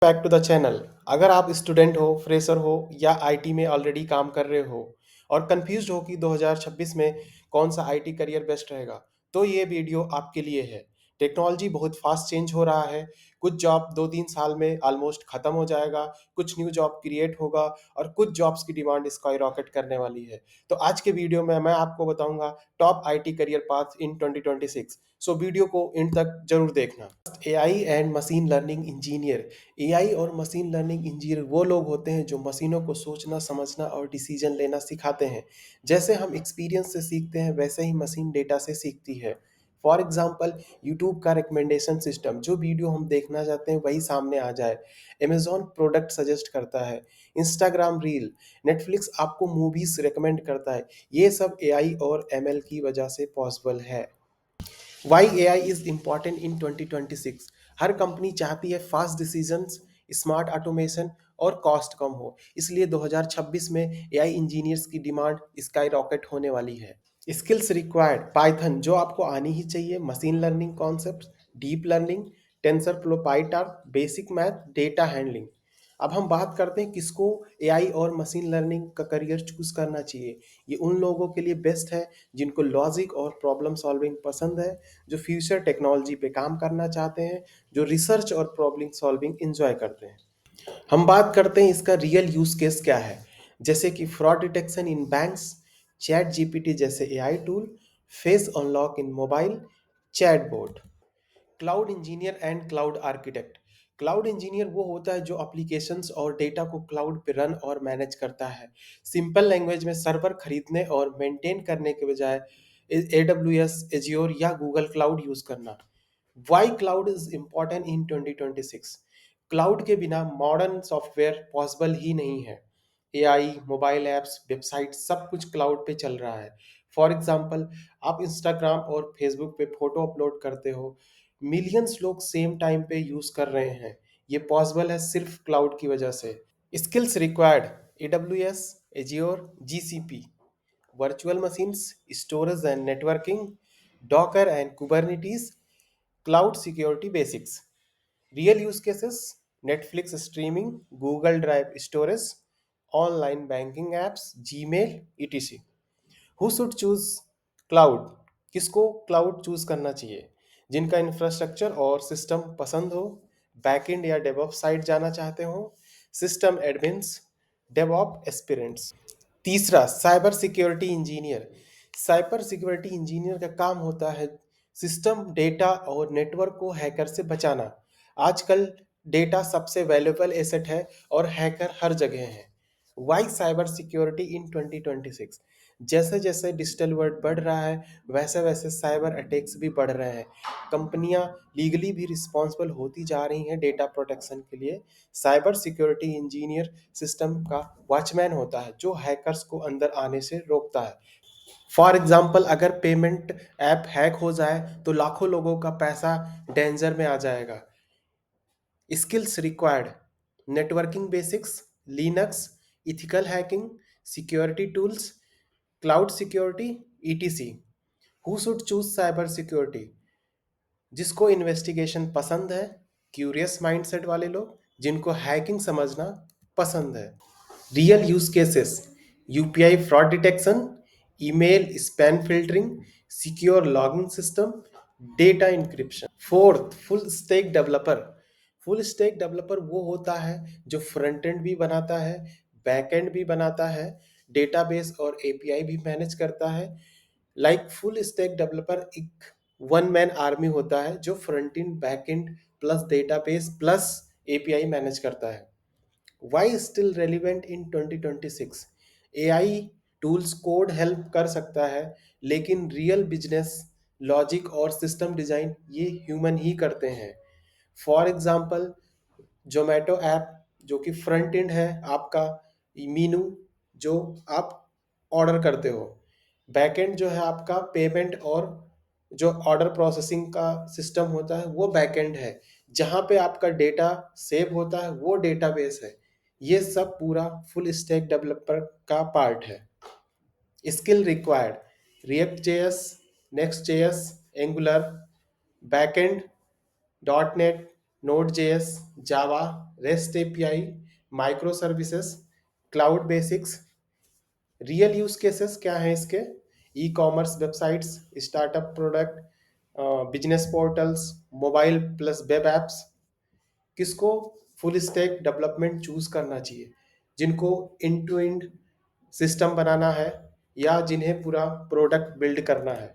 Back to the channel. अगर आप student हो, फ्रेशर हो या आईटी में ऑलरेडी काम कर रहे हो और कंफ्यूज हो कि 2026 में कौन सा आईटी करियर बेस्ट रहेगा, तो ये वीडियो आपके लिए है। टेक्नोलॉजी बहुत फास्ट चेंज हो रहा है। कुछ जॉब 2-3 साल में ऑलमोस्ट खत्म हो जाएगा, कुछ न्यू जॉब क्रिएट होगा और कुछ जॉब्स की डिमांड स्काई रॉकेट करने वाली है। तो आज के वीडियो में मैं आपको बताऊंगा top IT career path in 2026। So video को एंड तक जरूर देखना। AI and machine learning engineer. AI और मशीन लर्निंग इंजीनियर वो लोग होते हैं जो मशीनों को सोचना, समझना और डिसीजन लेना सिखाते हैं। जैसे हम एक्सपीरियंस से सीखते हैं, वैसे ही मशीन डेटा से सीखती है। फॉर एग्जाम्पल, यूट्यूब का रिकमेंडेशन सिस्टम, जो वीडियो हम देखना चाहते हैं वही सामने आ जाए। अमेजोन प्रोडक्ट सजेस्ट करता है। इंस्टाग्राम रील, नेटफ्लिक्स आपको मूवीज रिकमेंड करता है। ये सब एआई और एमएल की वजह से पॉसिबल है। Why A I is important in 2026। हर कंपनी चाहती है फास्ट डिसीजंस, स्मार्ट ऑटोमेशन और कॉस्ट कम हो। इसलिए 2026 में एआई इंजीनियर्स की डिमांड स्काई रॉकेट होने वाली है। स्किल्स रिक्वायर्ड: पाइथन जो आपको आनी ही चाहिए, machine learning concept, deep learning, tensor flow, PyTorch, basic math, data handling. अब हम बात करते हैं किसको एआई और मशीन लर्निंग का करियर चूज करना चाहिए। ये उन लोगों के लिए बेस्ट है जिनको लॉजिक और प्रॉब्लम सॉल्विंग पसंद है, जो फ्यूचर टेक्नोलॉजी पे काम करना चाहते हैं, जो रिसर्च और प्रॉब्लम सॉल्विंग इंजॉय करते हैं। हम बात करते हैं इसका रियल यूज केस क्या है, जैसे कि फ्रॉड डिटेक्शन इन बैंक्स, चैट जीपीटी जैसे AI tool, face unlock in mobile, chatbot. Cloud engineer and cloud architect. Cloud engineer वो होता है जो एप्लीकेशंस और डेटा को क्लाउड पे रन और मैनेज करता है। सिंपल लैंग्वेज में, सर्वर खरीदने और मेंटेन करने के बजाय AWS, एज्योर या गूगल क्लाउड यूज करना। Why cloud is important in 2026? Cloud के बिना मॉडर्न सॉफ्टवेयर पॉसिबल ही नहीं है। एआई, मोबाइल ऐप्स, वेबसाइट सब कुछ क्लाउड पे चल रहा है। फॉर एग्जाम्पल, आप इंस्टाग्राम और फेसबुक पे फोटो अपलोड करते हो, मिलियंस लोग सेम टाइम पे यूज कर रहे हैं। ये पॉसिबल है सिर्फ क्लाउड की वजह से। Skills required: AWS, azure, GCP, virtual machines, storage and networking, Docker and Kubernetes, cloud security basics. Real use cases: Netflix streaming, Google Drive storage, online banking apps, Gmail, etc. Who should choose cloud? किसको cloud choose करना चाहिए? जिनका infrastructure और system पसंद हो, backend या DevOp side जाना चाहते हो, सिस्टम एडमिन्स, डेवऑप एस्पिरेंट्स। तीसरा, cyber security engineer. Cyber security engineer का काम होता है सिस्टम, डेटा और नेटवर्क को हैकर से बचाना। आजकल डेटा सबसे वैल्यूएबल एसेट है और हैकर हर जगह है। Why cyber security in 2026? जैसे जैसे डिजिटल वर्ल्ड बढ़ रहा है, वैसे वैसे साइबर अटैक्स भी बढ़ रहे हैं। कंपनियां लीगली भी रिस्पॉन्सिबल होती जा रही हैं डेटा प्रोटेक्शन के लिए। साइबर सिक्योरिटी इंजीनियर सिस्टम का वॉचमैन होता है जो हैकर्स को अंदर आने से रोकता है। फॉर एग्जाम्पल, अगर पेमेंट ऐप हैक हो जाए तो लाखों लोगों का पैसा डेंजर में आ जाएगा। Skills required: networking basics, Linux, ethical hacking, security tools, cloud security, ETC। Who should choose cyber security? जिसको इन्वेस्टिगेशन पसंद है, क्यूरियस माइंडसेट वाले लोग, जिनको हैकिंग समझना पसंद है। Real use cases: UPI fraud detection, email spam filtering, secure logging system, data encryption. Fourth, full stack developer. Full stack developer वो होता है जो फ्रंट एंड भी बनाता है, बैक एंड भी बनाता है, डेटाबेस और एपीआई भी मैनेज करता है। फुल स्टैक डेवलपर एक वन मैन आर्मी होता है जो front end, back and plus database plus API manage करता है। Y still relevant in 2026? AI tools code help कर सकता है, लेकिन रियल बिजनेस लॉजिक और सिस्टम डिजाइन ये ह्यूमन ही करते हैं। फॉर एग्जाम्पल, जोमेटो ऐप जो कि फ्रंट एंड है आपका, मीनू जो आप ऑर्डर करते हो, बैक एंड जो है आपका पेमेंट और जो ऑर्डर प्रोसेसिंग का सिस्टम होता है वो बैक एंड है। जहाँ पे आपका डेटा सेव होता है वो डेटाबेस है। ये सब पूरा फुल स्टैक डेवलपर का पार्ट है। Skill required: React JS, Next JS, Angular, backend, dot net, Node JS, Java, REST API, micro services, cloud basics. Real use cases क्या हैं इसके? E commerce websites, startup product, business portals, mobile plus web apps. किसको full stack development choose करना चाहिए? जिनको end to end system बनाना है या जिन्हें पूरा प्रोडक्ट बिल्ड करना है।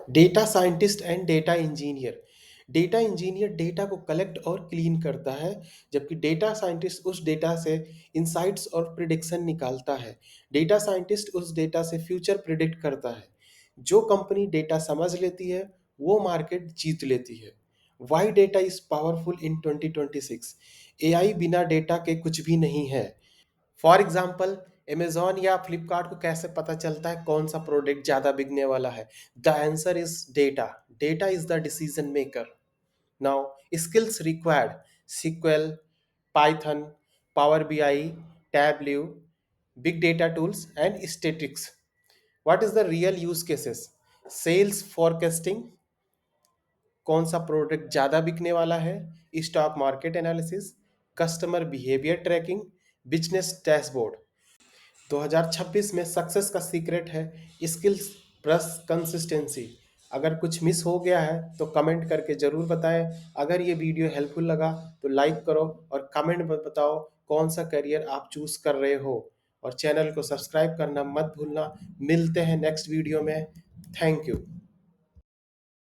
Data scientist and data engineer. Data engineer data को कलेक्ट और क्लीन करता है, जबकि डेटा साइंटिस्ट उस डेटा से इंसाइट्स और प्रिडिक्शन निकालता है। डेटा साइंटिस्ट उस डेटा से फ्यूचर प्रिडिक्ट करता है। जो कंपनी डेटा समझ लेती है वो मार्केट जीत लेती है। Why data is powerful in 2026? AI बिना डेटा के कुछ भी नहीं है। फॉर एग्जाम्पल, अमेजॉन या फ्लिपकार्ट को कैसे पता चलता है कौन सा प्रोडक्ट ज़्यादा बिकने वाला है? The answer is data. Data is the decision maker. Now, skills required: SQL, Python, Power BI, Tableau, big data tools and statics. What is the real use cases? Sales forecasting, कौन सा product ज़्यादा बिकने वाला है, stock market analysis, customer behaviour tracking, business dashboard. 2026 में success का secret है skills plus consistency. अगर कुछ मिस हो गया है तो कमेंट करके ज़रूर बताएं। अगर ये वीडियो हेल्पफुल लगा तो लाइक करो और कमेंट में बताओ कौन सा करियर आप चूज़ कर रहे हो, और चैनल को सब्सक्राइब करना मत भूलना। मिलते हैं नेक्स्ट वीडियो में। Thank you.